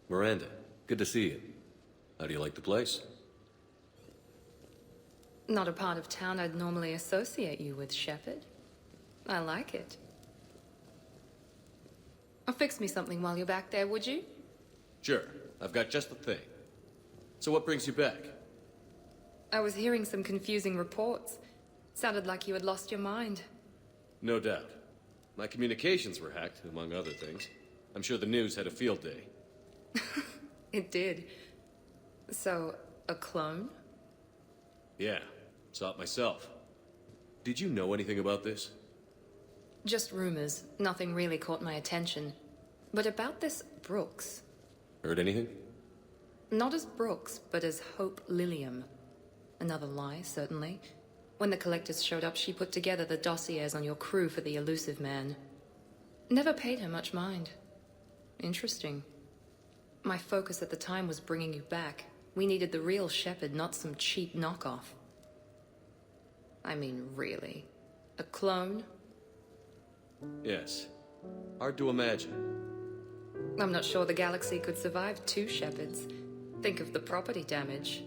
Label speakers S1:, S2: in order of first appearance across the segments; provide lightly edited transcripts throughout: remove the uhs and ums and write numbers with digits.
S1: Miranda, good to see you. How do you like the place?
S2: Not a part of town I'd normally associate you with, Shepard. I like it. Fix me something while you're back there, would you?
S1: Sure, I've got just the thing. So what brings you back?
S2: I was hearing some confusing reports. Sounded like you had lost your mind.
S1: No doubt. My communications were hacked, among other things. I'm sure the news had a field day.
S2: It did. So, a clone?
S1: Yeah, saw it myself. Did you know anything about this?
S2: Just rumors. Nothing really caught my attention. But about this Brooks.
S1: Heard anything?
S2: Not as Brooks, but as Hope Lilium. Another lie, certainly. When the collectors showed up, she put together the dossiers on your crew for the elusive man. Never paid her much mind. Interesting. My focus at the time was bringing you back. We needed the real Shepard, not some cheap knockoff. I mean, really. A clone?
S1: Yes. Hard to imagine.
S2: I'm not sure the galaxy could survive two Shepards. Think of the property damage.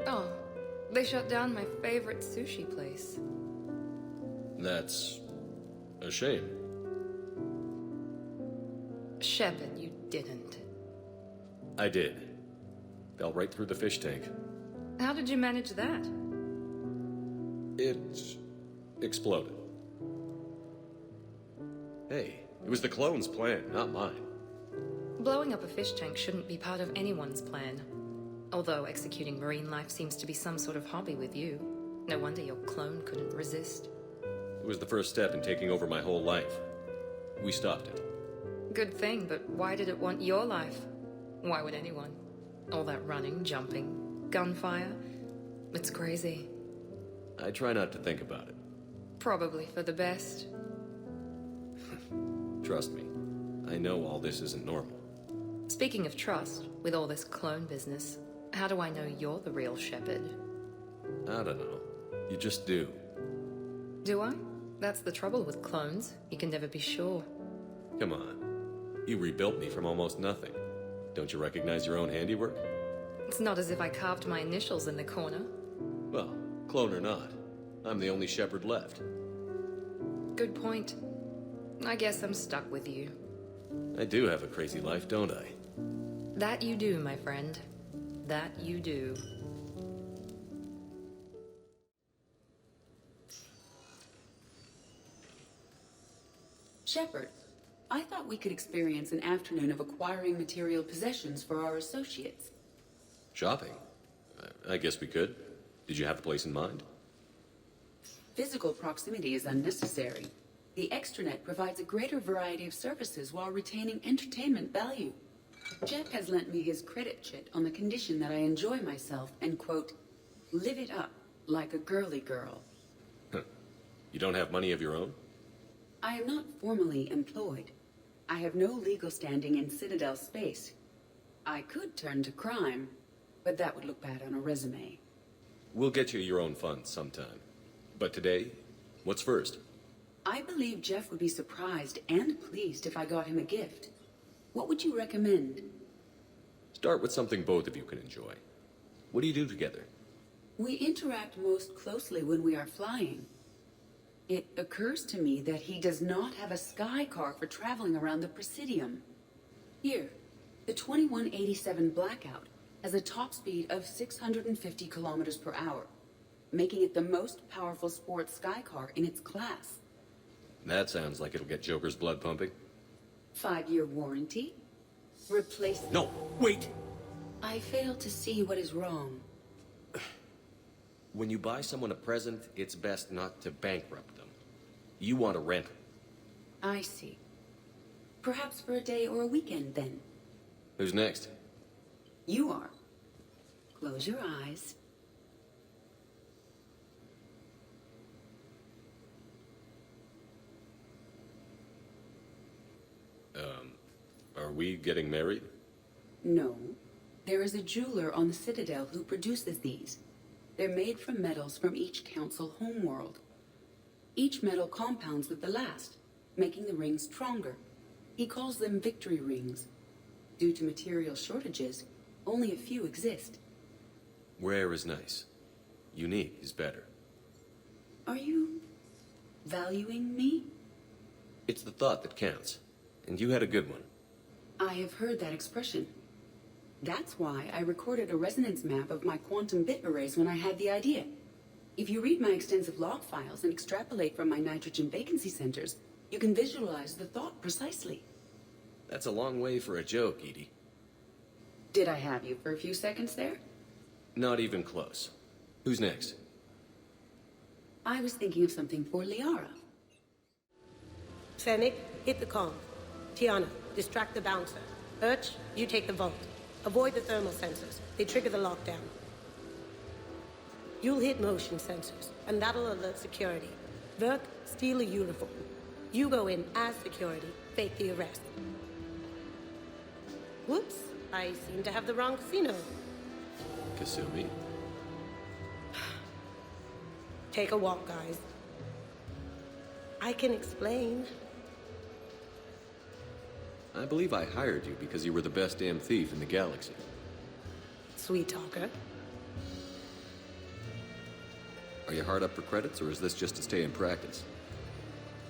S2: Oh, they shut down my favorite sushi place.
S1: That's a shame.
S2: Shepard, you didn't.
S1: I did. Fell right through the fish tank.
S2: How did you manage that?
S1: It exploded. Hey, it was the clone's plan, not mine.
S2: Blowing up a fish tank shouldn't be part of anyone's plan. Although executing marine life seems to be some sort of hobby with you. No wonder your clone couldn't resist.
S1: It was the first step in taking over my whole life. We stopped it.
S2: Good thing, but why did it want your life? Why would anyone? All that running, jumping, gunfire. It's crazy.
S1: I try not to think about it.
S2: Probably for the best.
S1: Trust me, I know all this isn't normal.
S2: Speaking of trust, with all this clone business, how do I know you're the real Shepard?
S1: I don't know. You just do.
S2: Do I? That's the trouble with clones. You can never be sure.
S1: Come on. You rebuilt me from almost nothing. Don't you recognize your own handiwork?
S2: It's not as if I carved my initials in the corner.
S1: Well, clone or not, I'm the only Shepherd left.
S2: Good point. I guess I'm stuck with you.
S1: I do have a crazy life, don't I?
S2: That you do, my friend. That you do.
S3: Shepard, I thought we could experience an afternoon of acquiring material possessions for our associates.
S1: Shopping? I guess we could. Did you have a place in mind?
S3: Physical proximity is unnecessary. The extranet provides a greater variety of services while retaining entertainment value. Jeff has lent me his credit chit on the condition that I enjoy myself and, quote, live it up like a girly girl.
S1: You don't have money of your own?
S3: I am not formally employed. I have no legal standing in Citadel space. I could turn to crime, but that would look bad on a resume.
S1: We'll get you your own funds sometime. But today, what's first?
S3: I believe Jeff would be surprised and pleased if I got him a gift. What would you recommend?
S1: Start with something both of you can enjoy. What do you do together?
S3: We interact most closely when we are flying. It occurs to me that he does not have a sky car for traveling around the Presidium. Here, the 2187 Blackout has a top speed of 650 kilometers per hour, making it the most powerful sports sky car in its class.
S1: That sounds like it'll get Joker's blood pumping.
S3: 5-year warranty. Replace...
S1: No, wait!
S3: I fail to see what is wrong.
S1: When you buy someone a present, it's best not to bankrupt them. You want a rental.
S3: I see. Perhaps for a day or a weekend, then.
S1: Who's next?
S3: You are. Close your eyes.
S1: Are we getting married?
S3: No. There is a jeweler on the Citadel who produces these. They're made from metals from each council homeworld. Each metal compounds with the last, making the rings stronger. He calls them victory rings. Due to material shortages, only a few exist.
S1: Rare is nice. Unique is better.
S3: Are you valuing me?
S1: It's the thought that counts. And you had a good one.
S3: I have heard that expression. That's why I recorded a resonance map of my quantum bit arrays when I had the idea. If you read my extensive log files and extrapolate from my nitrogen vacancy centers, you can visualize the thought precisely.
S1: That's a long way for a joke, Edie.
S3: Did I have you for a few seconds there?
S1: Not even close. Who's next?
S3: I was thinking of something for Liara.
S4: Fennec, hit the com. Tiana, distract the bouncer. Urch, you take the vault. Avoid the thermal sensors. They trigger the lockdown. You'll hit motion sensors, and that'll alert security. Verk, steal a uniform. You go in as security, fake the arrest. Whoops, I seem to have the wrong casino.
S1: Kasumi?
S4: Take a walk, guys. I can explain.
S1: I believe I hired you because you were the best damn thief in the galaxy.
S4: Sweet talker.
S1: Are you hard up for credits, or is this just to stay in practice?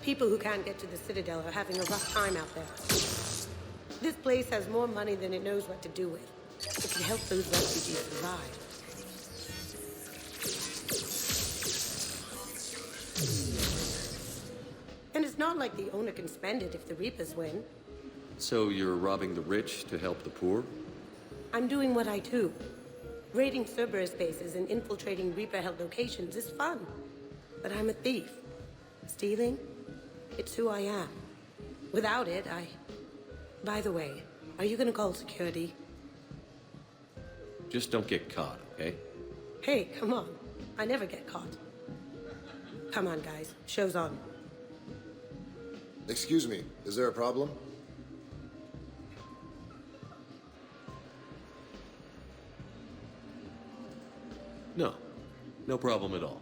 S4: People who can't get to the Citadel are having a rough time out there. This place has more money than it knows what to do with. It can help those refugees survive. And it's not like the owner can spend it if the Reapers win.
S1: So you're robbing the rich to help the poor?
S4: I'm doing what I do. Raiding Cerberus bases and infiltrating Reaper-held locations is fun. But I'm a thief. Stealing? It's who I am. Without it, By the way, are you gonna call security?
S1: Just don't get caught, okay?
S4: Hey, come on. I never get caught. Come on, guys. Show's on.
S5: Excuse me, is there a problem?
S1: No. No problem at all.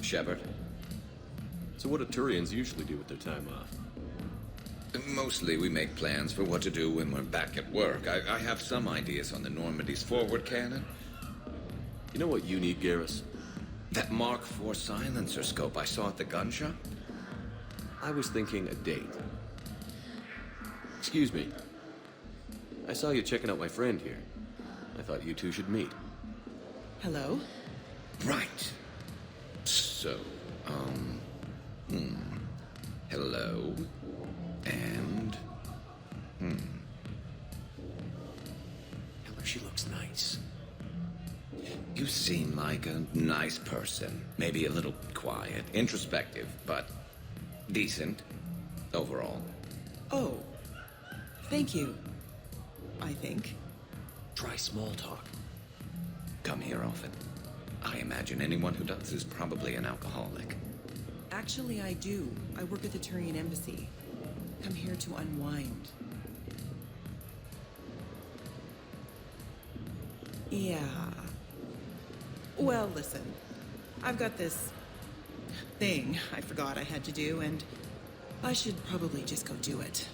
S1: Shepard. So what do Turians usually do with their time off?
S6: Mostly we make plans for what to do when we're back at work. I have some ideas on the Normandy's forward cannon.
S1: You know what you need, Garrus?
S6: That Mark IV silencer scope I saw at the gun shop?
S1: I was thinking a date. Excuse me. I saw you checking out my friend here. I thought you two should meet.
S7: Hello?
S6: Right. So, hello. And,
S1: Tell her she looks nice.
S6: You seem like a nice person. Maybe a little quiet, introspective, but decent overall.
S7: Oh. Thank you. I think.
S1: Try small talk.
S6: Come here often. I imagine anyone who does is probably an alcoholic.
S7: Actually, I do. I work at the Turian embassy. Come here to unwind. Yeah. Well, listen. I've got this thing I forgot I had to do, and I should probably just go do it.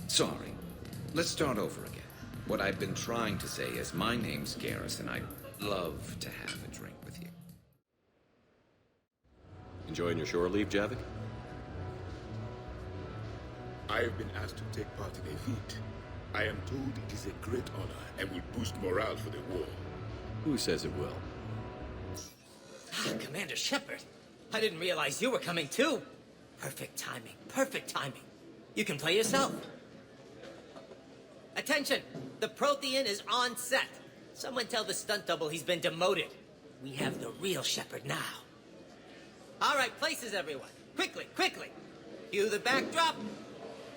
S6: Sorry. Let's start over again. What I've been trying to say is my name's Garrus, and I'd love to have a drink with you.
S1: Enjoying your shore leave, Javik?
S8: I have been asked to take part in a feat. I am told it is a great honor and will boost morale for the war.
S1: Who says it will?
S9: Commander Shepard, I didn't realize you were coming too. Perfect timing, perfect timing. You can play yourself. Attention! The Prothean is on set. Someone tell the stunt double he's been demoted. We have the real shepherd now. All right, places, everyone. Quickly, quickly. Cue the backdrop.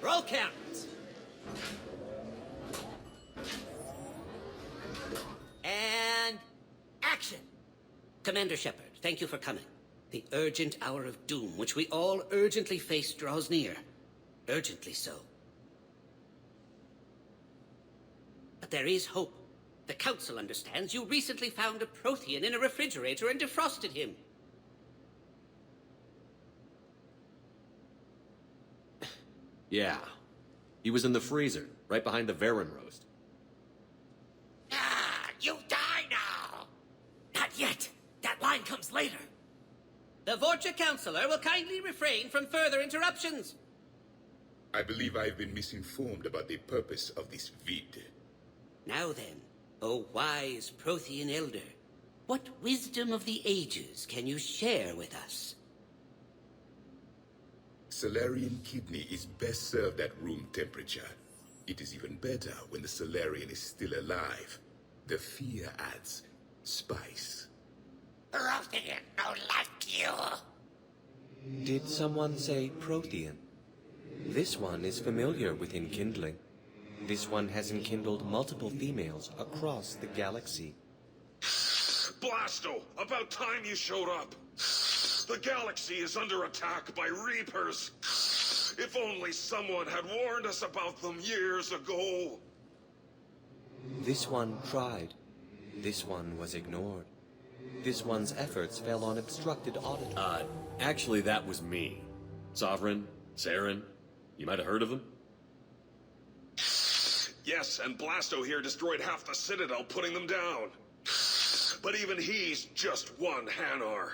S9: Roll cameras. And action. Commander Shepard, thank you for coming. The urgent hour of doom, which we all urgently face, draws near. Urgently so. But there is hope. The Council understands you recently found a Prothean in a refrigerator and defrosted him.
S1: Yeah. He was in the freezer, right behind the Varen roast.
S9: Ah, you die now! Not yet. That line comes later. The Vorcha Counselor will kindly refrain from further interruptions.
S8: I believe I've been misinformed about the purpose of this vid.
S9: Now then, O wise Prothean Elder, what wisdom of the ages can you share with us?
S8: Salarian kidney is best served at room temperature. It is even better when the Salarian is still alive. The fear adds spice.
S9: Prothean no like you.
S5: Did someone say Prothean? This one is familiar with enkindling. This one has enkindled multiple females across the galaxy.
S10: Blasto, about time you showed up. The galaxy is under attack by Reapers. If only someone had warned us about them years ago.
S5: This one tried. This one was ignored. This one's efforts fell on obstructed audit.
S1: Actually, that was me. Sovereign, Saren, you might have heard of them?
S10: Yes, and Blasto here destroyed half the Citadel, putting them down. But even he's just one Hanar.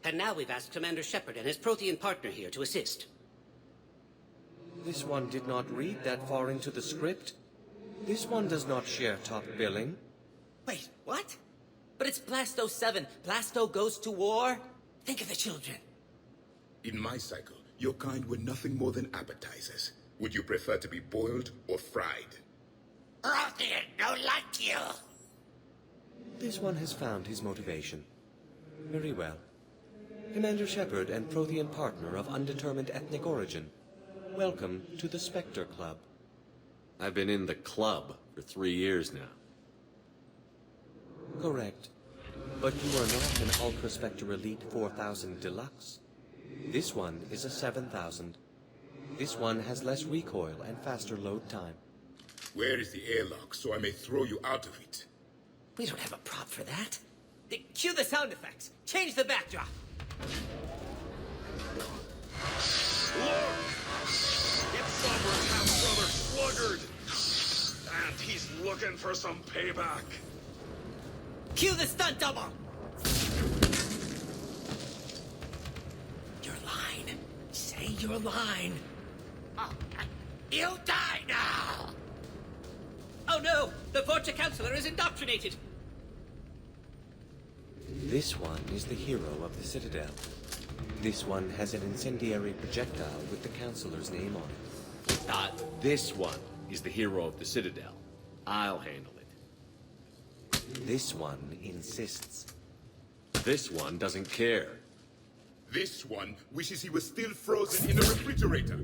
S9: And now we've asked Commander Shepard and his Prothean partner here to assist.
S5: This one did not read that far into the script. This one does not share top billing.
S9: Wait, what? But it's Blasto 7. Blasto goes to war? Think of the children.
S8: In my cycle, your kind were nothing more than appetizers. Would you prefer to be boiled or fried?
S9: Prothean no like you.
S5: This one has found his motivation. Very well. Commander Shepard and Prothean partner of undetermined ethnic origin. Welcome to the Spectre Club.
S1: I've been in the club for 3 years now.
S5: Correct. But you are not an Ultra Spectre Elite 4000 Deluxe. This one is a 7000. This one has less recoil and faster load time.
S8: Where is the airlock so I may throw you out of it?
S9: We don't have a prop for that. Cue the sound effects. Change the backdrop.
S10: Look! It's Sovereign half-brother Sluggard! And he's looking for some payback.
S9: Cue the stunt double. Your line. Say your line. You die now! Oh no! The Vorcha Counselor is indoctrinated!
S5: This one is the hero of the Citadel. This one has an incendiary projectile with the Counselor's name on it.
S1: This one is the hero of the Citadel. I'll handle it.
S5: This one insists.
S1: This one doesn't care.
S8: This one wishes he was still frozen in a refrigerator.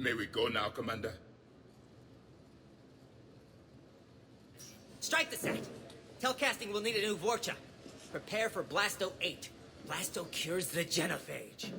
S8: May we go now, Commander?
S9: Strike the set. Telcasting will need a new Vorcha. Prepare for Blasto 8. Blasto cures the genophage.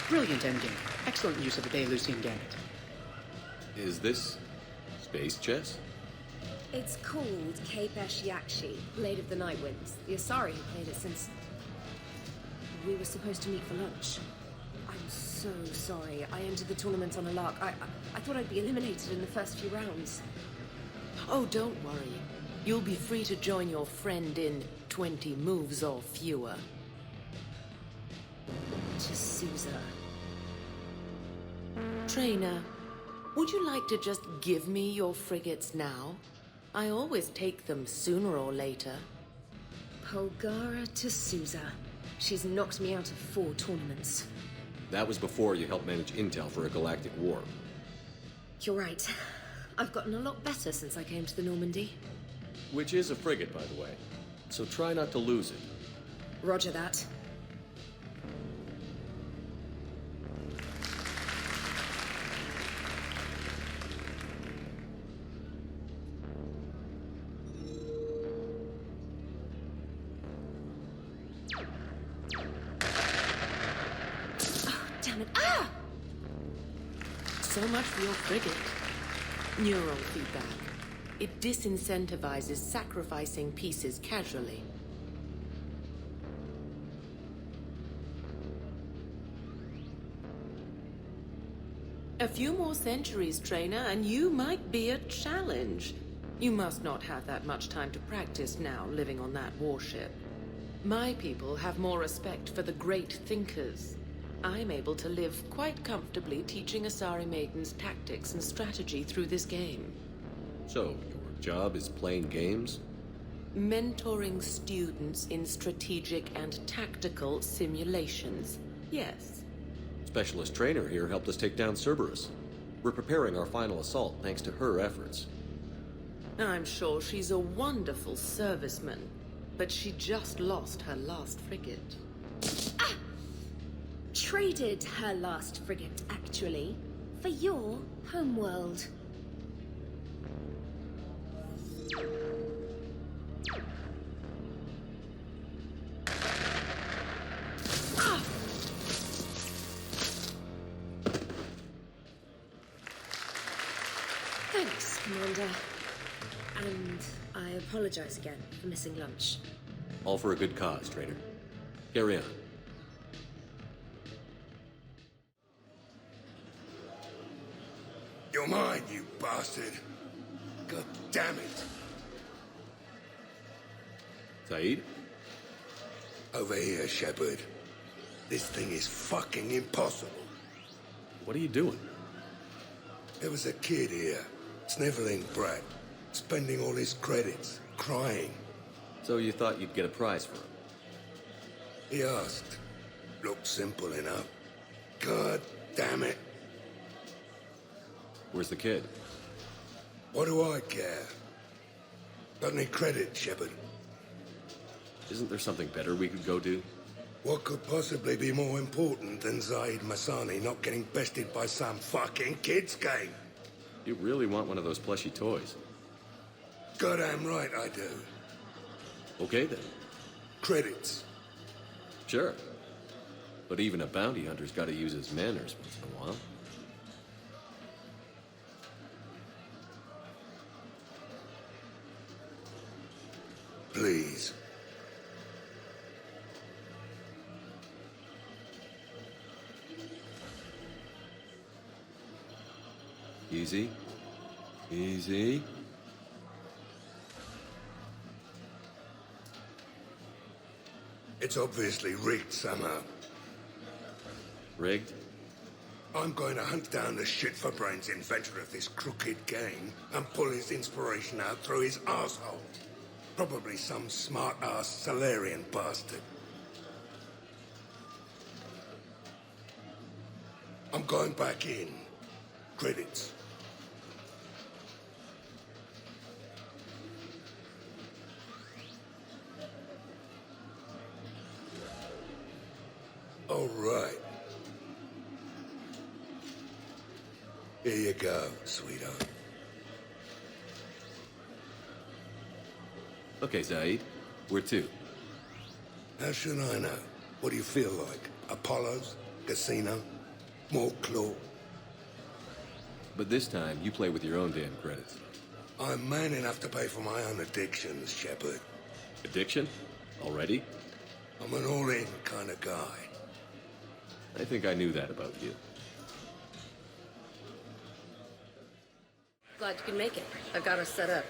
S11: Brilliant endgame. Excellent use of the Bailusian Gambit.
S1: Is this space chess?
S12: It's called Kapesh Yakshi, Blade of the Night Winds. The Asari have played it since... we were supposed to meet for lunch. I'm so sorry. I entered the tournament on a lark. I thought I'd be eliminated in the first few rounds.
S13: Oh, don't worry. You'll be free to join your friend in 20 moves or fewer.
S12: To Sousa.
S13: Trainer, would you like to just give me your frigates now? I always take them sooner or later.
S12: Polgara to Sousa. She's knocked me out of 4 tournaments.
S1: That was before you helped manage intel for a galactic war.
S12: You're right. I've gotten a lot better since I came to the Normandy.
S1: Which is a frigate, by the way. So try not to lose it.
S12: Roger that. Damn it. Ah!
S13: So much for your frigate. Neural feedback. It disincentivizes sacrificing pieces casually. A few more centuries, Trainer, and you might be a challenge. You must not have that much time to practice now, living on that warship. My people have more respect for the great thinkers. I'm able to live quite comfortably teaching Asari maidens tactics and strategy through this game.
S1: So, your job is playing games?
S13: Mentoring students in strategic and tactical simulations. Yes.
S1: Specialist trainer here helped us take down Cerberus. We're preparing our final assault thanks to her efforts.
S13: I'm sure she's a wonderful serviceman, but she just lost her last frigate.
S12: Ah! Traded her last frigate, actually, for your homeworld. Ah! Thanks, Commander. And I apologize again for missing lunch.
S1: All for a good cause, trainer. Carry on.
S8: You're mine, you bastard. God damn it.
S1: Saeed?
S8: Over here, Shepard. This thing is fucking impossible.
S1: What are you doing?
S8: There was a kid here, sniveling brat, spending all his credits, crying.
S1: So you thought you'd get a prize for him?
S8: He asked. Looked simple enough. God damn it.
S1: Where's the kid?
S8: What do I care? Got any credit, Shepard?
S1: Isn't there something better we could go do?
S8: What could possibly be more important than Zaid Masani not getting bested by some fucking kids game?
S1: You really want one of those plushy toys?
S8: Goddamn right I do.
S1: Okay then.
S8: Credits.
S1: Sure. But even a bounty hunter's gotta use his manners once in a while.
S8: Please.
S1: Easy. Easy.
S8: It's obviously rigged somehow.
S1: Rigged?
S8: I'm going to hunt down the shit-for-brains inventor of this crooked game and pull his inspiration out through his arsehole. Probably some smart-ass Salarian bastard. I'm going back in. Credits. All right. Here you go, sweetheart.
S1: Okay, Zaid. Where to?
S8: How should I know? What do you feel like? Apollo's? Casino? More claw?
S1: But this time, you play with your own damn credits.
S8: I'm man enough to pay for my own addictions, Shepard.
S1: Addiction? Already?
S8: I'm an all-in kind of guy.
S1: I think I knew that about you.
S4: Glad you can make it. I've got us set up.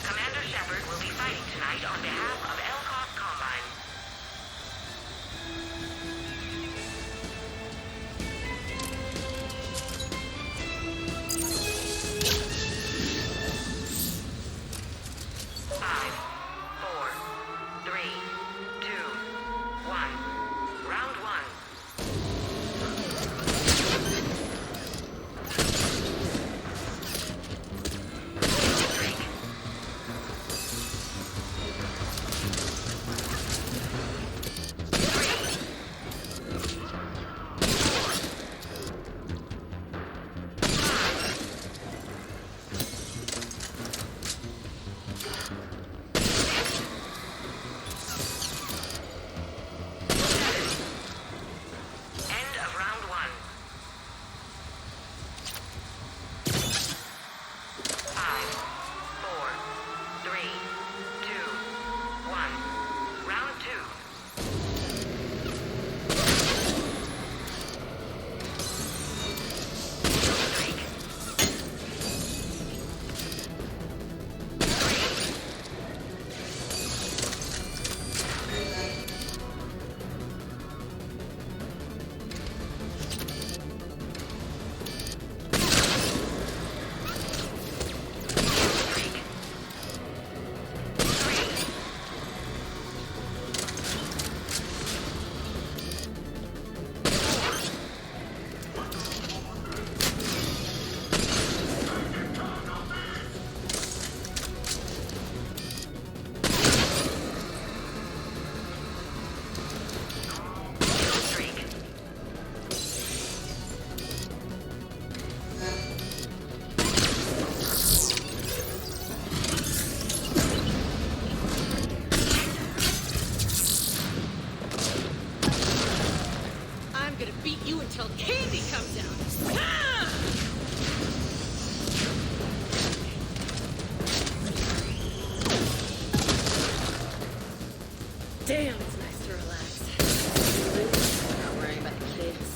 S14: Commander Shepard will be fighting tonight on behalf of Elcott Combine. Five, four, three, two, one. Round one. End of round one. 5, 4, 3, 2, 1. Round two.
S4: I'm gonna beat you until candy comes out. Ah! Damn, it's nice to relax. Not worrying about the kids.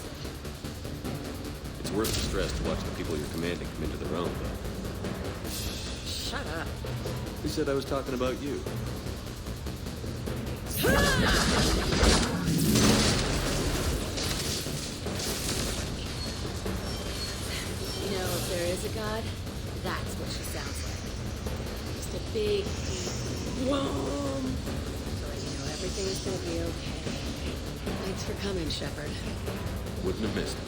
S1: It's worth the stress to watch the people you're commanding come into their own, though.
S4: Shut up.
S1: Who said I was talking about you?
S12: You know, if there is a god, that's what she sounds like. Just a big, deep whoom. To let you know everything's gonna be okay. Thanks for coming, Shepard.
S1: Wouldn't have missed it.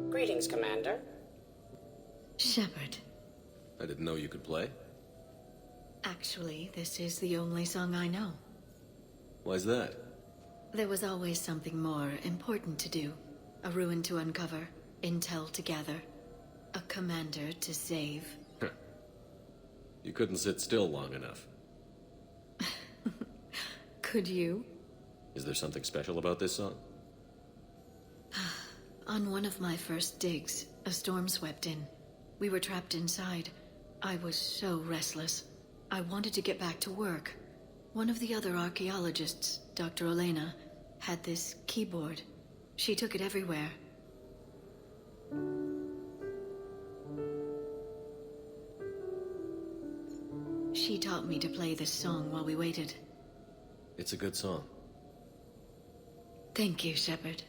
S11: Greetings, Commander.
S2: Shepard,
S1: I didn't know you could play.
S2: actually, this is the only song I know.
S1: Why's that?
S2: There was always something more important to do. A ruin to uncover, intel to gather, a commander to save.
S1: You couldn't sit still long enough.
S2: Could you?
S1: Is there something special about this song?
S2: On one of my first digs, a storm swept in. We were trapped inside. I was so restless. I wanted to get back to work. One of the other archaeologists, Dr. Elena, had this keyboard. She took it everywhere. She taught me to play this song while we waited.
S1: It's a good song.
S2: Thank you, Shepard.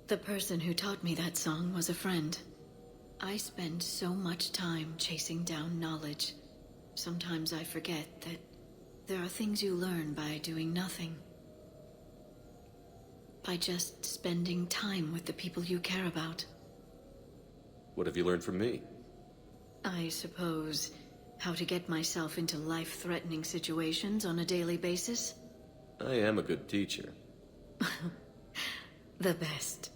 S2: The person who taught me that song was a friend. I spend so much time chasing down knowledge. Sometimes I forget that there are things you learn by doing nothing. By just spending time with the people you care about.
S1: What have you learned from me?
S2: I suppose how to get myself into life-threatening situations on a daily basis.
S1: I am a good teacher.
S12: The best.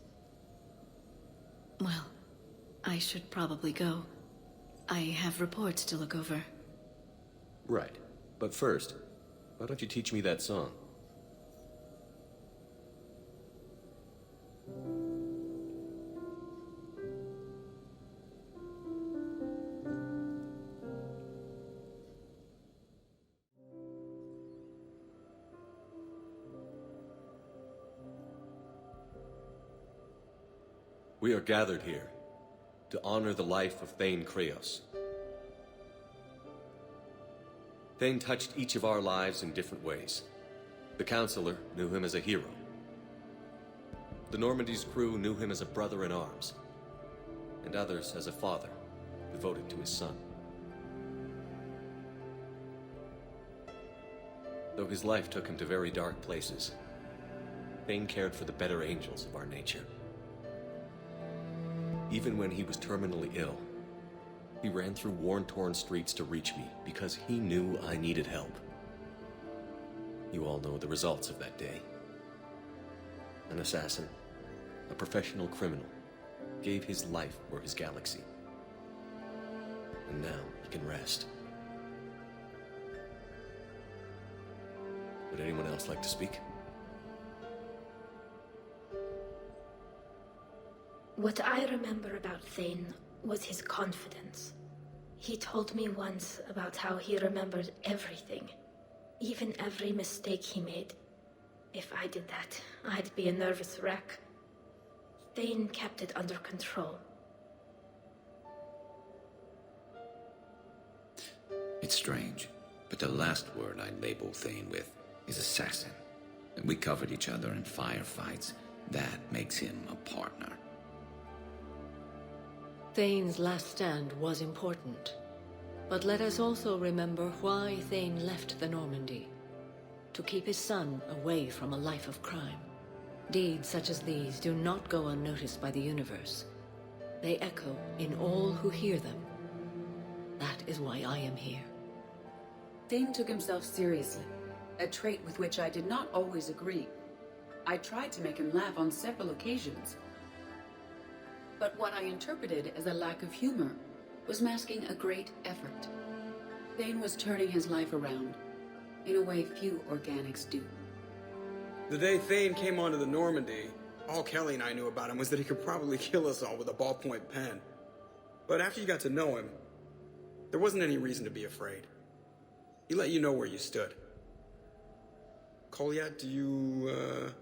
S12: Well, I should probably go. I have reports to look over.
S1: Right. But first, why don't you teach me that song? We are gathered here to honor the life of Thane Kreos. Thane touched each of our lives in different ways. The Counselor knew him as a hero. The Normandy's crew knew him as a brother in arms, and others as a father devoted to his son. Though his life took him to very dark places, Thane cared for the better angels of our nature. Even when he was terminally ill, he ran through worn-torn streets to reach me because he knew I needed help. You all know the results of that day. An assassin, a professional criminal, gave his life for his galaxy. And now he can rest. Would anyone else like to speak?
S15: What I remember about Thane was his confidence. He told me once about how he remembered everything, even every mistake he made. If I did that, I'd be a nervous wreck. Thane kept it under control.
S6: It's strange, but the last word I'd label Thane with is assassin. And we covered each other in firefights. That makes him a partner.
S16: Thane's last stand was important. But let us also remember why Thane left the Normandy. To keep his son away from a life of crime. Deeds such as these do not go unnoticed by the universe. They echo in all who hear them. That is why I am here.
S3: Thane took himself seriously, a trait with which I did not always agree. I tried to make him laugh on several occasions. But what I interpreted as a lack of humor was masking a great effort. Thane was turning his life around, in a way few organics do.
S17: The day Thane came onto the Normandy, all Kelly and I knew about him was that he could probably kill us all with a ballpoint pen. But after you got to know him, there wasn't any reason to be afraid. He let you know where you stood. Kolyat, do you,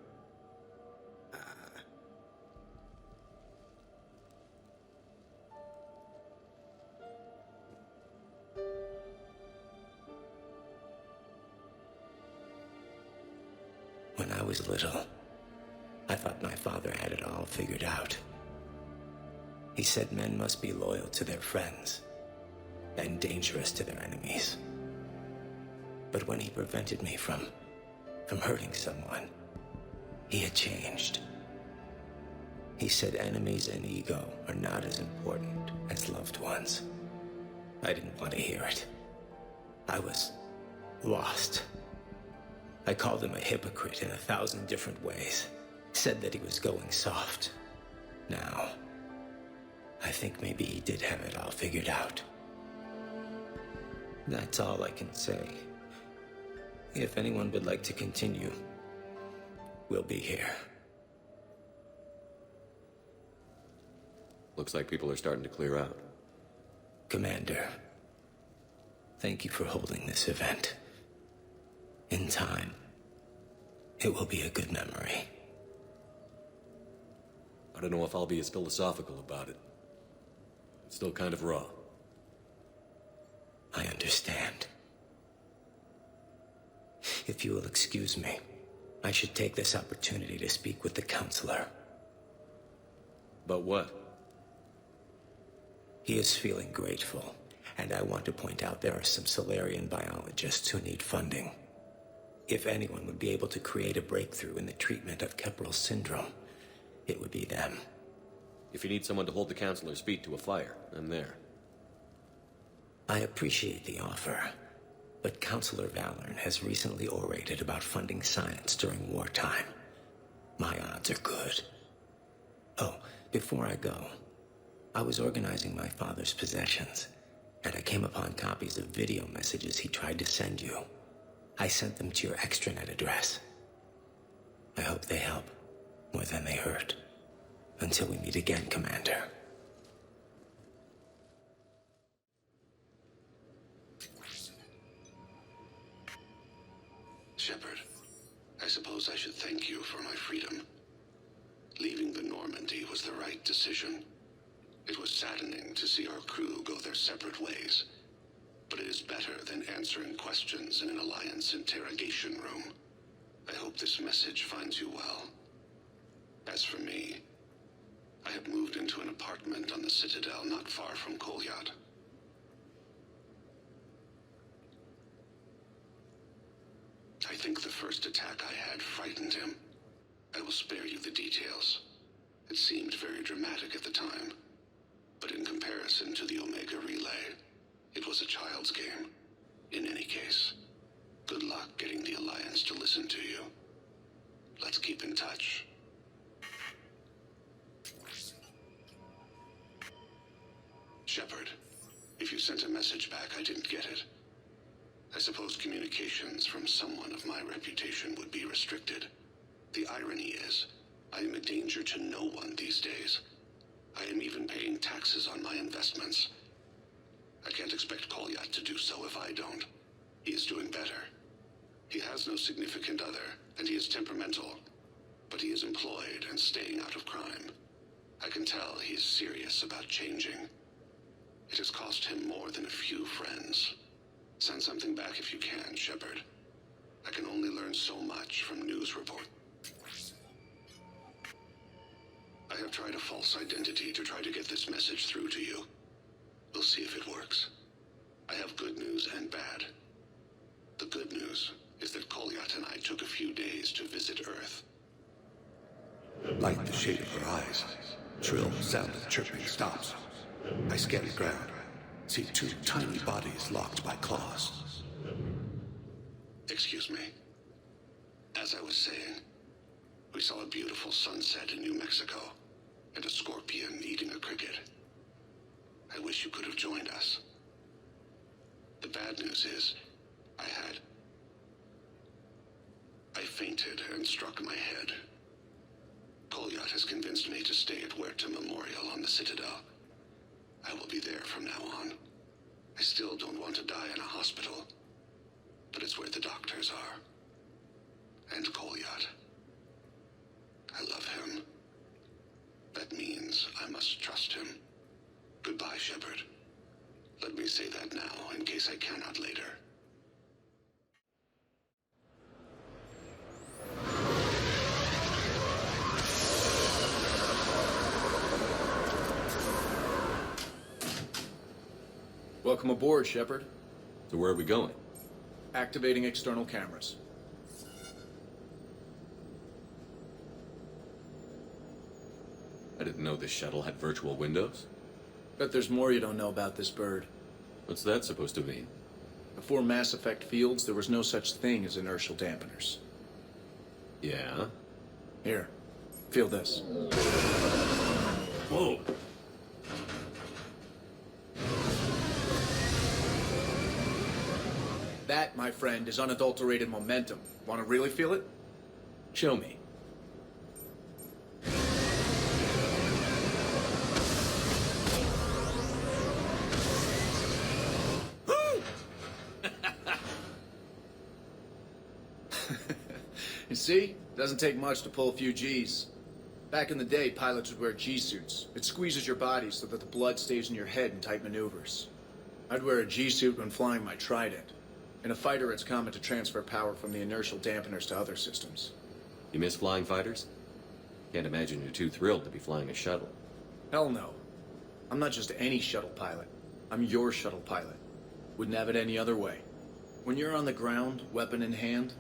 S18: When I was little, I thought my father had it all figured out. He said men must be loyal to their friends and dangerous to their enemies. But when he prevented me from hurting someone, he had changed. He said enemies and ego are not as important as loved ones. I didn't want to hear it. I was lost. I called him a hypocrite in 1,000 different ways. Said that he was going soft. Now, I think maybe he did have it all figured out. That's all I can say. If anyone would like to continue, we'll be here.
S1: Looks like people are starting to clear out.
S18: Commander, thank you for holding this event. In time, it will be a good memory.
S1: I don't know if I'll be as philosophical about it. It's still kind of raw.
S18: I understand. If you will excuse me, I should take this opportunity to speak with the Counselor.
S1: About what?
S18: He is feeling grateful, and I want to point out there are some Solarian biologists who need funding. If anyone would be able to create a breakthrough in the treatment of Keppel syndrome, it would be them.
S1: If you need someone to hold the Counselor's feet to a fire, I'm there.
S18: I appreciate the offer, but Counselor Valorn has recently orated about funding science during wartime. My odds are good. Oh, before I go, I was organizing my father's possessions, and I came upon copies of video messages he tried to send you. I sent them to your extranet address. I hope they help more than they hurt. Until we meet again, Commander.
S19: Shepard, I suppose I should thank you for my freedom. Leaving the Normandy was the right decision. It was saddening to see our crew go their separate ways, but it is better than answering questions in an Alliance interrogation room. I hope this message finds you well. As for me, I have moved into an apartment on the Citadel not far from Kolyat. I think the first attack I had frightened him. I will spare you the details. It seemed very dramatic at the time, but in comparison to the Omega Relay, it was a child's game. In any case, good luck getting the Alliance to listen to you. Let's keep in touch. Shepard, if you sent a message back, I didn't get it. I suppose communications from someone of my reputation would be restricted. The irony is, I am a danger to no one these days. I am even paying taxes on my investments. I can't expect Kolyat to do so if I don't. He is doing better. He has no significant other, and he is temperamental. But he is employed and staying out of crime. I can tell he is serious about changing. It has cost him more than a few friends. Send something back if you can, Shepard. I can only learn so much from news reports. I have tried a false identity to try to get this message through to you. We'll see if it works. I have good news and bad. The good news is that Kolyat and I took a few days to visit Earth.
S8: Light the shade of her eyes. Shrill sound of chirping stops. I scan the ground. See two tiny bodies locked by claws.
S19: Excuse me. As I was saying, we saw a beautiful sunset in New Mexico, and a scorpion eating a cricket. I wish you could have joined us. The bad news is, I fainted and struck my head. Kolyat has convinced me to stay at Huerta Memorial on the Citadel. I will be there from now on. I still don't want to die in a hospital, but it's where the doctors are. And Kolyat. I love him. That means I must trust him. Goodbye, Shepard. Let me say that now, in case I cannot later.
S20: Welcome aboard, Shepard.
S1: So where are we going?
S20: Activating external cameras.
S1: I didn't know this shuttle had virtual windows.
S20: Bet there's more you don't know about this bird.
S1: What's that supposed to mean?
S20: Before Mass Effect fields, there was no such thing as inertial dampeners.
S1: Yeah?
S20: Here, feel this.
S1: Whoa!
S20: That, my friend, is unadulterated momentum. Want to really feel it?
S1: Show me.
S20: You see? Doesn't take much to pull a few Gs. Back in the day, pilots would wear G-suits. It squeezes your body so that the blood stays in your head in tight maneuvers. I'd wear a G-suit when flying my Trident. In a fighter, it's common to transfer power from the inertial dampeners to other systems.
S1: You miss flying fighters? Can't imagine you're too thrilled to be flying a shuttle.
S20: Hell no. I'm not just any shuttle pilot. I'm your shuttle pilot. Wouldn't have it any other way. When you're on the ground, weapon in hand,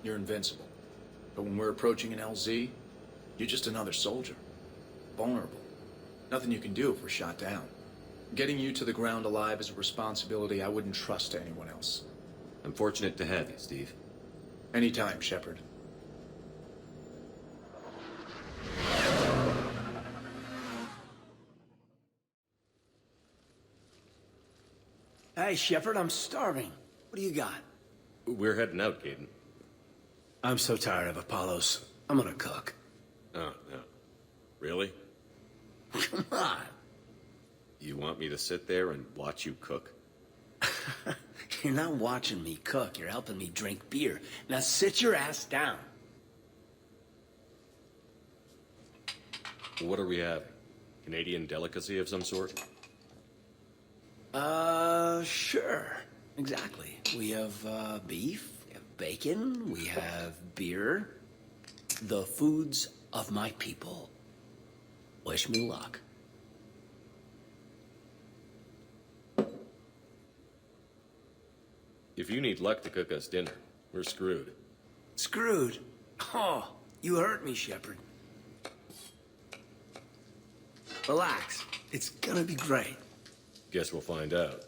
S20: you're invincible. But when we're approaching an LZ, you're just another soldier. Vulnerable. Nothing you can do if we're shot down. Getting you to the ground alive is a responsibility I wouldn't trust to anyone else.
S1: I'm fortunate to have you, Steve.
S20: Anytime, Shepard.
S21: Hey, Shepard, I'm starving. What do you got?
S1: We're heading out, Caden.
S21: I'm so tired of Apollos. I'm gonna cook.
S1: Oh, no. Really?
S21: Come on.
S1: You want me to sit there and watch you cook?
S21: You're not watching me cook. You're helping me drink beer. Now sit your ass down.
S1: What are we having? Canadian delicacy of some sort?
S21: Sure. Exactly. We have, beef, we have bacon, we have beer. The foods of my people. Wish me luck.
S1: If you need luck to cook us dinner, we're screwed.
S21: Screwed? Oh, you hurt me, Shepard. Relax. It's gonna be great.
S1: Guess we'll find out.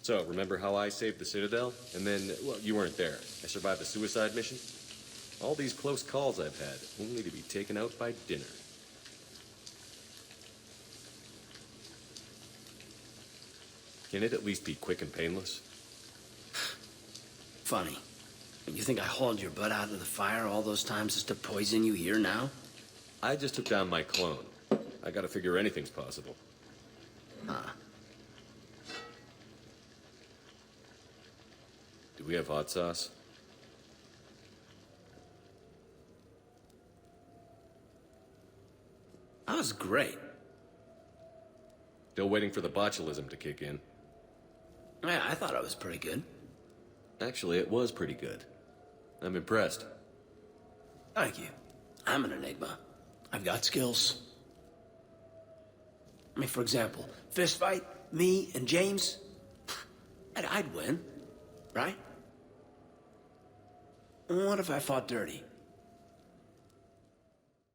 S1: So, remember how I saved the Citadel? And then, well, you weren't there. I survived a suicide mission? All these close calls I've had, only to be taken out by dinner. Can it at least be quick and painless?
S21: Funny. You think I hauled your butt out of the fire all those times just to poison you here now?
S1: I just took down my clone. I gotta figure anything's possible.
S21: Huh.
S1: Do we have hot sauce?
S21: That was great.
S1: Still waiting for the botulism to kick in.
S21: Yeah, I thought I was pretty good.
S1: Actually, it was pretty good. I'm impressed.
S21: Thank you. I'm an enigma. I've got skills. I mean, for example, fist fight, me and James, I'd win, right? What if I fought dirty?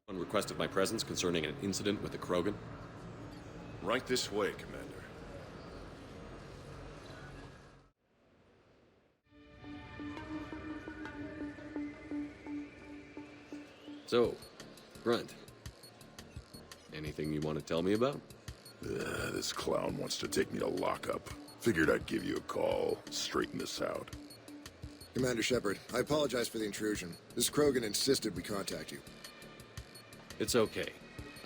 S1: One requested my presence concerning an incident with the Krogan.
S10: Right this way, Commander.
S1: So, Grunt. Anything you want to tell me about?
S10: This clown wants to take me to lockup. Figured I'd give you a call, straighten this out.
S22: Commander Shepard, I apologize for the intrusion. This Krogan insisted we contact you.
S1: It's okay.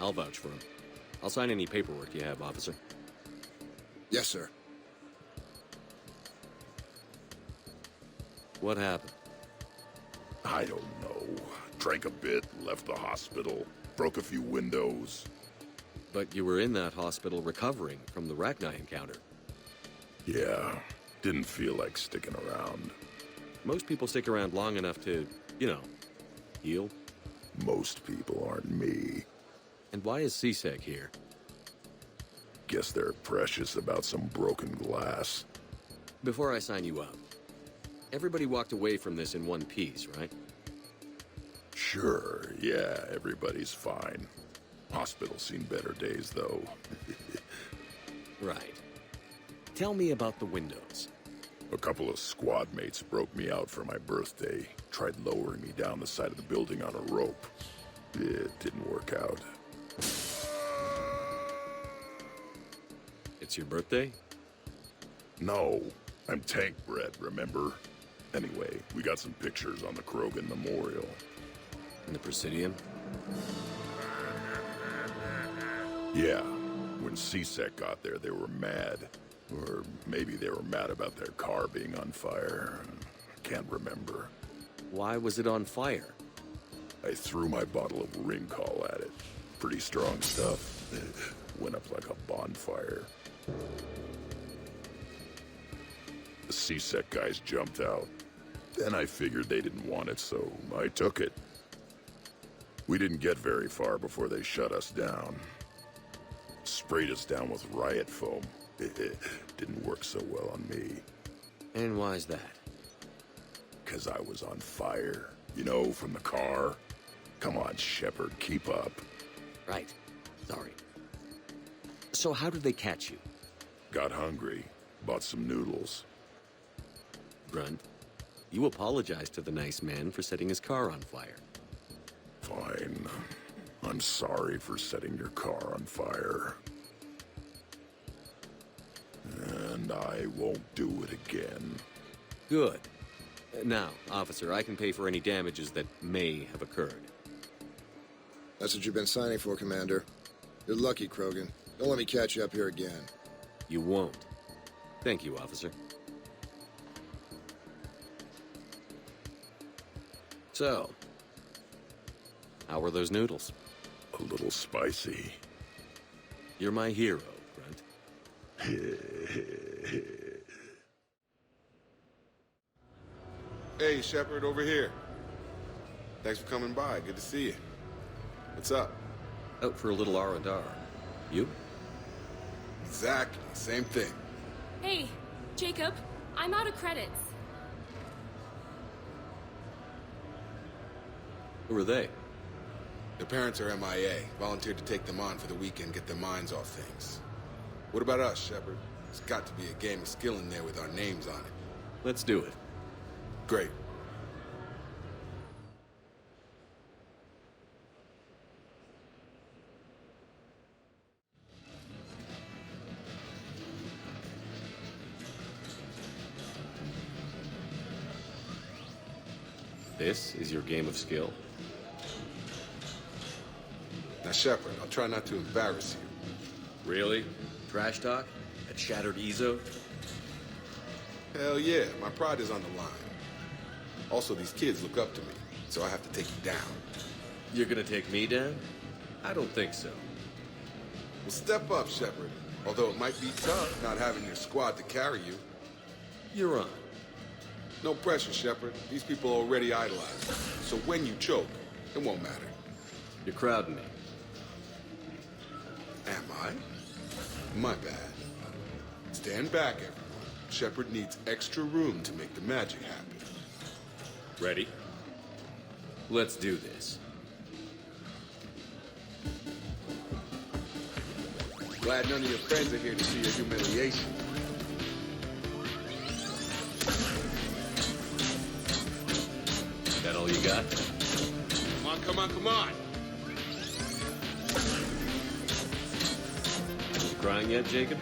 S1: I'll vouch for him. I'll sign any paperwork you have, officer.
S22: Yes, sir.
S1: What happened?
S10: I don't know. Drank a bit, left the hospital, broke a few windows.
S1: But you were in that hospital recovering from the Rachni encounter.
S10: Yeah, didn't feel like sticking around.
S1: Most people stick around long enough to, you know, heal.
S10: Most people aren't me.
S1: And why is CSEC here?
S10: Guess they're precious about some broken glass.
S1: Before I sign you up, everybody walked away from this in one piece, right?
S10: Sure, yeah, everybody's fine. Hospital's seen better days, though.
S1: Right. Tell me about the windows.
S10: A couple of squad mates broke me out for my birthday. Tried lowering me down the side of the building on a rope. It didn't work out.
S1: It's your birthday?
S10: No, I'm tank bred, remember? Anyway, we got some pictures on the Krogan Memorial.
S1: And the Presidium?
S10: Yeah, when CSEC got there, they were mad. Or maybe they were mad about their car being on fire. Can't remember.
S1: Why was it on fire?
S10: I threw my bottle of Ringcall at it. Pretty strong stuff. Went up like a bonfire. The CSEC guys jumped out. Then I figured they didn't want it, so I took it. We didn't get very far before they shut us down. Sprayed us down with riot foam. It didn't work so well on me.
S1: And why's that?
S10: 'Cause I was on fire. You know, from the car. Come on, Shepard, keep up.
S1: Right. Sorry. So how did they catch you?
S10: Got hungry. Bought some noodles.
S1: Grunt, you apologized to the nice man for setting his car on fire.
S10: Fine. I'm sorry for setting your car on fire. and I won't do it again.
S1: Good. Now, officer, I can pay for any damages that may have occurred.
S22: That's what you've been signing for, Commander. You're lucky, Krogan. Don't let me catch you up here again.
S1: You won't. Thank you, officer. So, how were those noodles?
S10: A little spicy.
S1: You're my hero, Grunt.
S5: Hey, Shepard, over here. Thanks for coming by. Good to see you. What's up?
S1: Out for a little R&R. You?
S5: Exactly. Same thing.
S7: Hey, Jacob, I'm out of credits.
S1: Who are they?
S5: Their parents are MIA. Volunteered to take them on for the weekend, get their minds off things. What about us, Shepard? There's got to be a game of skill in there with our names on it.
S1: Let's do it.
S5: Great.
S1: This is your game of skill?
S5: Now, Shepard, I'll try not to embarrass you.
S1: Really? Trash talk? At Shattered Ezo?
S5: Hell yeah, my pride is on the line. Also, these kids look up to me, so I have to take you down.
S1: You're gonna take me down? I don't think so.
S5: Well, step up, Shepard. Although it might be tough not having your squad to carry you.
S1: You're on.
S5: No pressure, Shepard. These people already idolize you. So when you choke, it won't matter.
S1: You're crowding me.
S5: Am I? My bad. Stand back, everyone. Shepard needs extra room to make the magic happen.
S1: Ready? Let's do this.
S5: Glad none of your friends are here to see your humiliation.
S1: That all you got?
S5: Come on, come on, come on!
S1: You crying yet, Jacob?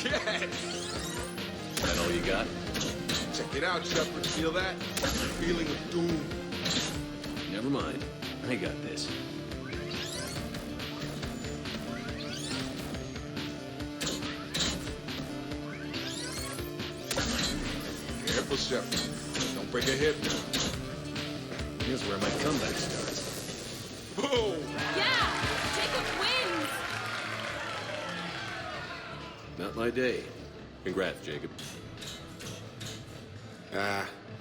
S5: Yes!
S1: That all you got?
S5: Check it out, Shepard. Feel that? The feeling of doom.
S1: Never mind. I got this.
S5: Careful, Shepard. Don't break a hip now.
S1: Here's where my comeback starts.
S5: Boom!
S7: Yeah! Jacob wins!
S1: Not my day. Congrats, Jacob.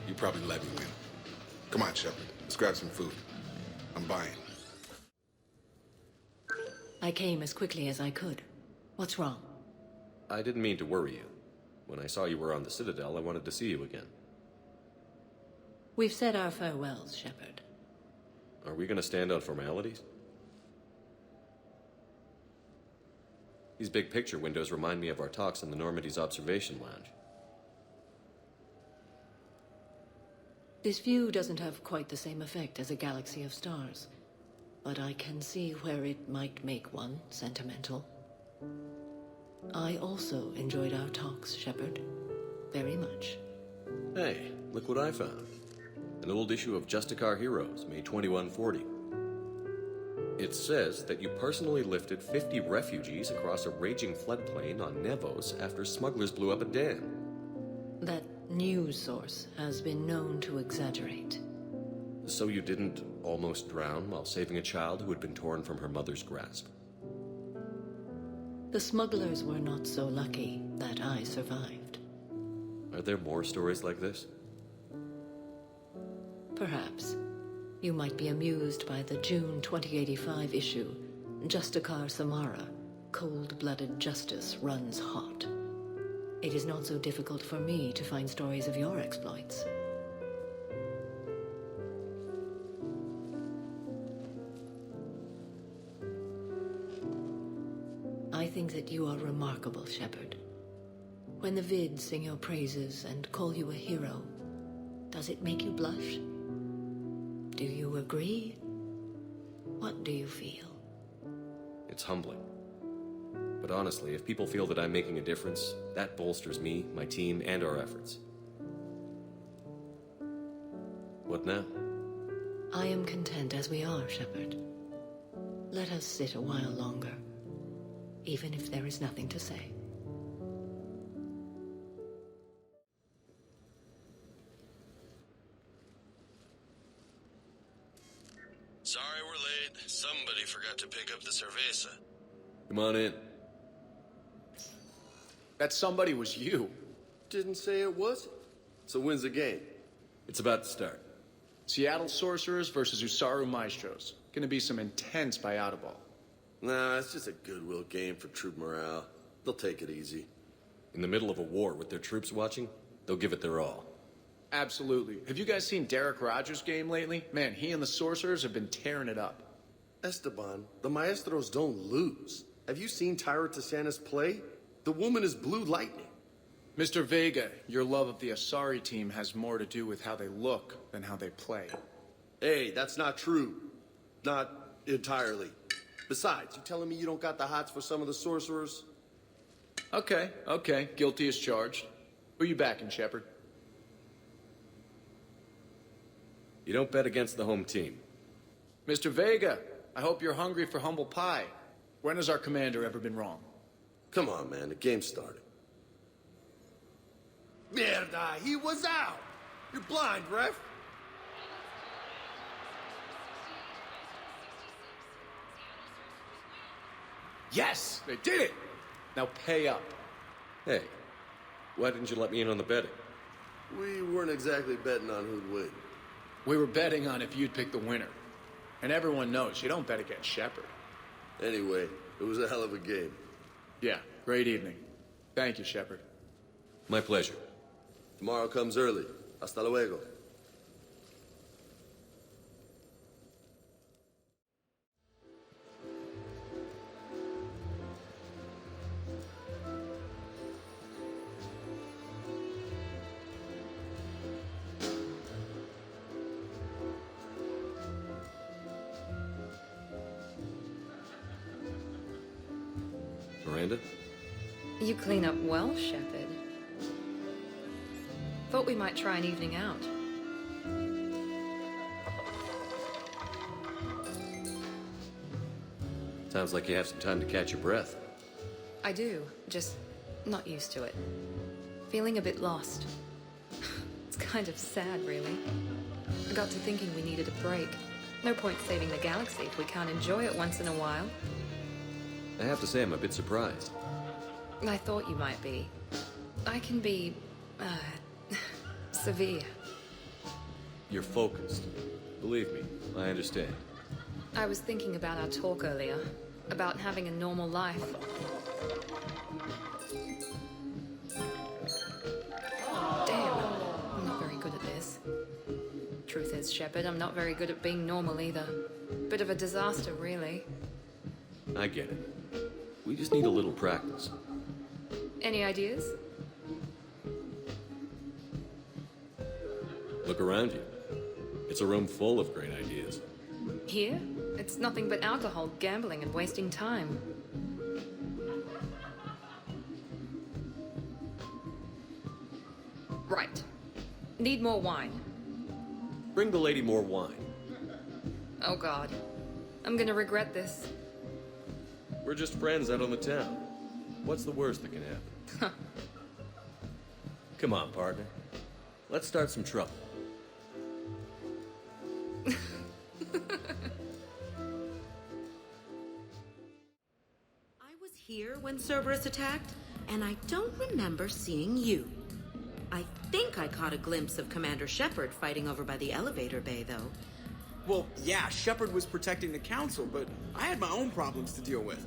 S5: You probably let me win. Come on, Shepard. Let's grab some food. I'm buying.
S16: I came as quickly as I could. What's wrong?
S1: I didn't mean to worry you. When I saw you were on the Citadel, I wanted to see you again.
S16: We've said our farewells, Shepard.
S1: Are we gonna stand on formalities? These big picture windows remind me of our talks in the Normandy's observation lounge.
S16: This view doesn't have quite the same effect as a galaxy of stars, but I can see where it might make one sentimental. I also enjoyed our talks, Shepard. Very much.
S1: Hey, look what I found. An old issue of Justicar Heroes, May 2140. It says that you personally lifted 50 refugees across a raging floodplain on Nevos after smugglers blew up a dam.
S16: That news source has been known to exaggerate.
S1: So you didn't almost drown while saving a child who had been torn from her mother's grasp?
S16: The smugglers were not so lucky that I survived.
S1: Are there more stories like this?
S16: Perhaps. You might be amused by the June 2085 issue, Justicar Samara, Cold-Blooded Justice Runs Hot. It is not so difficult for me to find stories of your exploits. I think that you are remarkable, Shepard. When the Vid sing your praises and call you a hero, does it make you blush? Do you agree? What do you feel?
S1: It's humbling. But honestly, if people feel that I'm making a difference, that bolsters me, my team, and our efforts. What now?
S16: I am content as we are, Shepard. Let us sit a while longer, even if there is nothing to say.
S9: Sorry we're late. Somebody forgot to pick up the cerveza.
S1: Come on in.
S20: That somebody was you.
S13: Didn't say it was. So when's the game?
S1: It's about to start.
S20: Seattle Sorcerers versus Usaru Maestros. Gonna be some intense buyout ball.
S13: Nah, it's just a goodwill game for troop morale. They'll take it easy.
S1: In the middle of a war with their troops watching, they'll give it their all.
S20: Absolutely. Have you guys seen Derek Rogers' game lately? Man, he and the Sorcerers have been tearing it up.
S13: Esteban, the Maestros don't lose. Have you seen Tyra Tassanis play? The woman is blue lightning.
S20: Mr. Vega, your love of the Asari team has more to do with how they look than how they play.
S13: Hey, that's not true. Not entirely. Besides, you telling me you don't got the hots for some of the Sorcerers?
S20: Okay. Guilty as charged. Who you backing, Shepard?
S1: You don't bet against the home team.
S20: Mr. Vega, I hope you're hungry for humble pie. When has our commander ever been wrong?
S13: Come on, man. The game started. Mierda, he was out! You're blind, ref!
S20: Yes! They did it! Now pay up.
S1: Hey, why didn't you let me in on the betting?
S13: We weren't exactly betting on who'd win.
S20: We were betting on if you'd pick the winner. And everyone knows you don't bet against Shepard.
S13: Anyway, it was a hell of a game.
S20: Yeah, great evening. Thank you, Shepard.
S1: My pleasure.
S13: Tomorrow comes early. Hasta luego.
S1: Miranda?
S2: You clean up well, Shepard. Thought we might try an evening out.
S1: Sounds like you have some time to catch your breath.
S2: I do, just not used to it. Feeling a bit lost. It's kind of sad, really. I got to thinking we needed a break. No point saving the galaxy if we can't enjoy it once in a while.
S1: I have to say I'm a bit surprised.
S2: I thought you might be. I can be, severe.
S1: You're focused. Believe me, I understand.
S2: I was thinking about our talk earlier, about having a normal life. Damn, I'm not very good at this. Truth is, Shepard, I'm not very good at being normal either. Bit of a disaster, really.
S1: I get it. We just need a little practice.
S2: Any ideas?
S1: Look around you. It's a room full of great ideas.
S2: Here? It's nothing but alcohol, gambling, and wasting time. Right. Need more wine.
S1: Bring the lady more wine.
S2: Oh God. I'm gonna regret this.
S1: We're just friends out on the town. What's the worst that can happen? Come on, partner. Let's start some trouble.
S23: I was here when Cerberus attacked, and I don't remember seeing you. I think I caught a glimpse of Commander Shepard fighting over by the elevator bay, though.
S17: Well, yeah, Shepard was protecting the Council, but I had my own problems to deal with.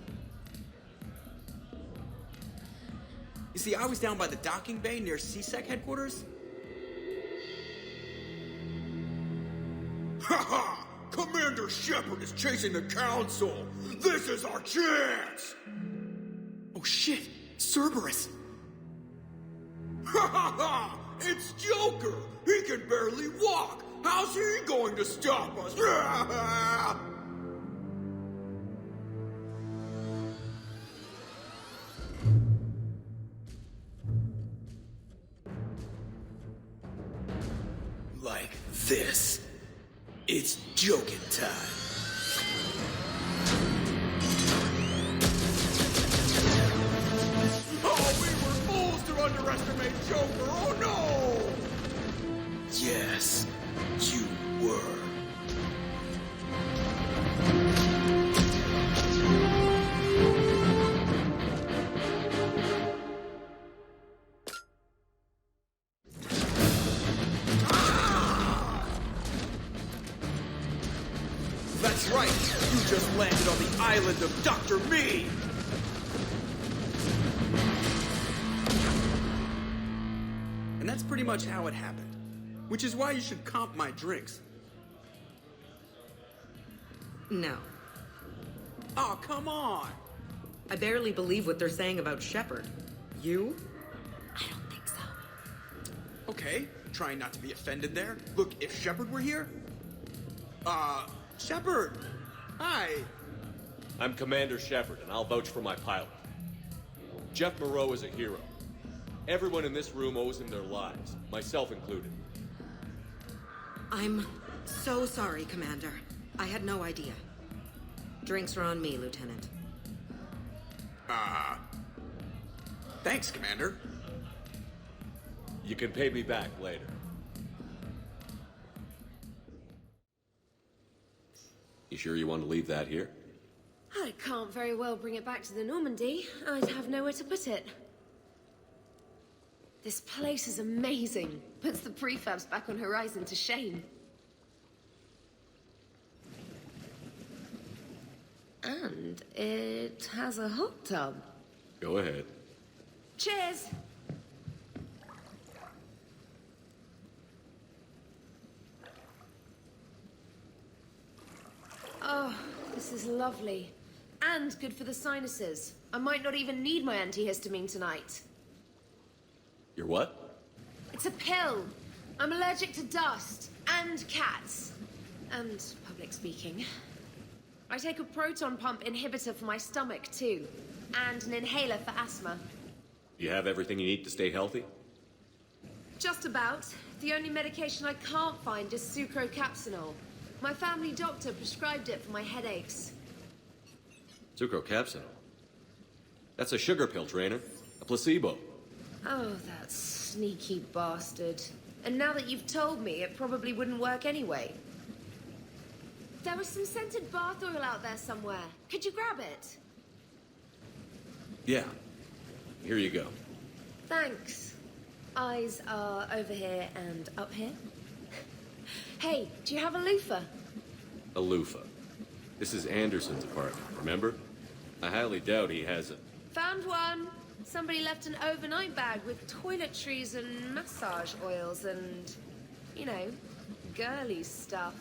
S17: You see, I was down by the docking bay near CSEC headquarters.
S8: Ha ha! Commander Shepard is chasing the Council! This is our chance!
S17: Oh shit! Cerberus!
S8: Ha ha ha! It's Joker! He can barely walk! How's he going to stop us?
S20: this. It's joking time. Oh, we were fools to underestimate Joker! Oh no! Yes, you were. That's right! You just landed on the island of Dr. Me!
S17: And that's pretty much how it happened. Which is why you should comp my drinks.
S23: No.
S17: Oh, come on!
S23: I barely believe what they're saying about Shepard. You?
S17: Okay, trying not to be offended there. Look, if Shepard were here... Shepard! Hi!
S1: I'm Commander Shepard, and I'll vouch for my pilot. Jeff Moreau is a hero. Everyone in this room owes him their lives, myself included.
S23: I'm so sorry, Commander. I had no idea. Drinks are on me, Lieutenant.
S17: Thanks, Commander.
S1: You can pay me back later. You sure you want to leave that here?
S12: I can't very well bring it back to the Normandy. I'd have nowhere to put it. This place is amazing. Puts the prefabs back on Horizon to shame. And it has a hot tub.
S1: Go ahead.
S12: Cheers! Oh, this is lovely. And good for the sinuses. I might not even need my antihistamine tonight.
S1: You're what?
S12: It's a pill. I'm allergic to dust and cats. And public speaking. I take a proton pump inhibitor for my stomach, too. And an inhaler for asthma.
S1: You have everything you need to stay healthy?
S12: Just about. The only medication I can't find is sucrocapsinol. My family doctor prescribed it for my headaches.
S1: Sucrocapsinol? That's a sugar pill, Trainer. A placebo.
S12: Oh, that sneaky bastard. And now that you've told me, it probably wouldn't work anyway. There was some scented bath oil out there somewhere. Could you grab it?
S1: Yeah. Here you go.
S12: Thanks. Eyes are over here and up here. Hey, do you have a loofah?
S1: A loofah. This is Anderson's apartment, remember? I highly doubt he has a...
S12: Found one. Somebody left an overnight bag with toiletries and massage oils and, you know, girly stuff.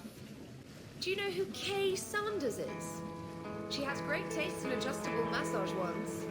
S12: Do you know who Kay Sanders is? She has great taste in adjustable massage ones.